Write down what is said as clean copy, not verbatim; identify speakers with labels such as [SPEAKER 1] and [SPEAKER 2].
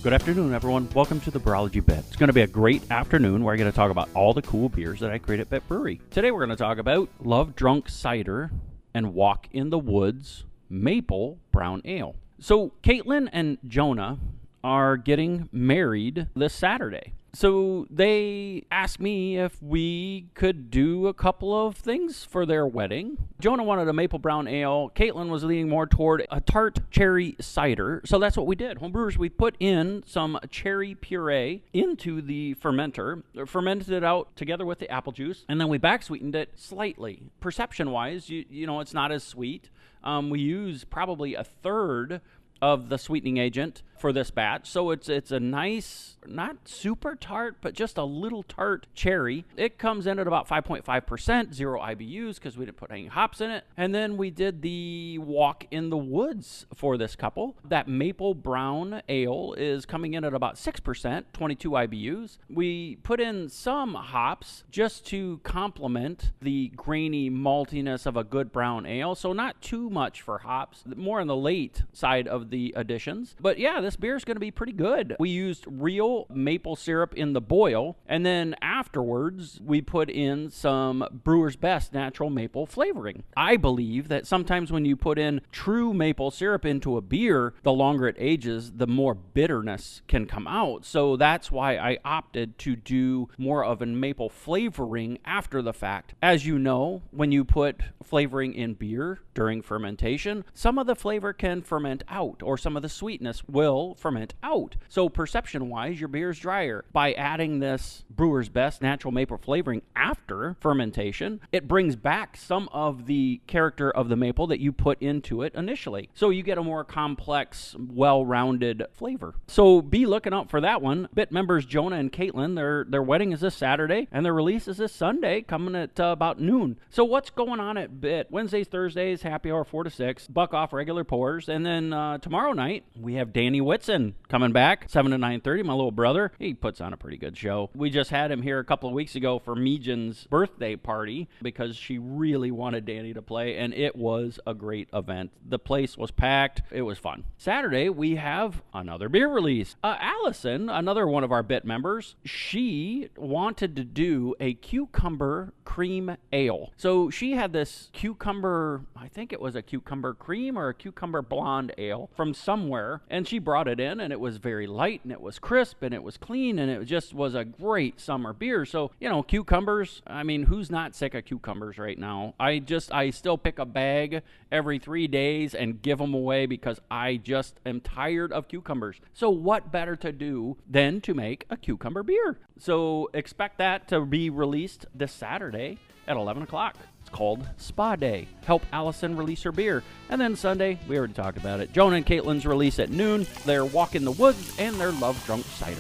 [SPEAKER 1] Good afternoon, everyone. Welcome to the Brewology Bit. It's going to be a great afternoon where I'm going to talk about all the cool beers that I create at Bit Brewery. Today we're going to talk about Love Drunk Cider and Walk in the Woods Maple Brown Ale. So Caitlin and Jonah are getting married this Saturday. So they asked me if we could do a couple of things for their wedding. Jonah wanted a maple brown ale. Caitlin was leaning more toward a tart cherry cider. So that's what we did. Homebrewers, we put in some cherry puree into the fermenter, fermented it out together with the apple juice, and then we back sweetened it slightly. Perception-wise, you know, it's not as sweet. We use probably a third of the sweetening agent for this batch. So it's a nice, not super tart, but just a little tart cherry. It comes in at about 5.5%, 0 IBUs because we didn't put any hops in it. And then we did the Walk in the Woods for this couple. That maple brown ale is coming in at about 6%, 22 IBUs. We put in some hops just to complement the grainy maltiness of a good brown ale. So not too much for hops, more on the late side of the additions. But yeah, this beer is going to be pretty good. We used real maple syrup in the boil, and then afterwards we put in some Brewer's Best natural maple flavoring. I believe that sometimes when you put in true maple syrup into a beer, the longer it ages, the more bitterness can come out. So that's why I opted to do more of a maple flavoring after the fact. As you know, when you put flavoring in beer during fermentation, some of the flavor can ferment out, or some of the sweetness will ferment out. So perception-wise, your beer is drier. By adding this Brewer's Best natural maple flavoring after fermentation, it brings back some of the character of the maple that you put into it initially. So you get a more complex, well-rounded flavor. So be looking out for that one. Bit members Jonah and Caitlin, their wedding is this Saturday, and their release is this Sunday, coming at about noon. So what's going on at Bit? Wednesdays, Thursdays, happy hour 4 to 6, buck off regular pours, and then tomorrow night, we have Danny Whitson coming back, 7 to 9:30, my little brother. He puts on a pretty good show. We just had him here a couple of weeks ago for Mejan's birthday party because she really wanted Danny to play, and it was a great event. The place was packed. It was fun. Saturday, we have another beer release. Allison, another one of our Bit members, she wanted to do a cucumber cream ale. So she had this cucumber, I think it was a cucumber cream or a cucumber blonde ale from somewhere, and she brought it in, and it was very light, and it was crisp, and it was clean, and it just was a great summer beer. So, you know, cucumbers, I mean, who's not sick of cucumbers right now? I still pick a bag every 3 days and give them away because I just am tired of cucumbers. So what better to do than to make a cucumber beer? So expect that to be released this Saturday at 11 o'clock. It's called Spa Day. Help Allison release her beer. And then Sunday, we already talked about it, Jonah and Caitlin's release at noon, their Walk in the Woods and their Love Drunk Cider.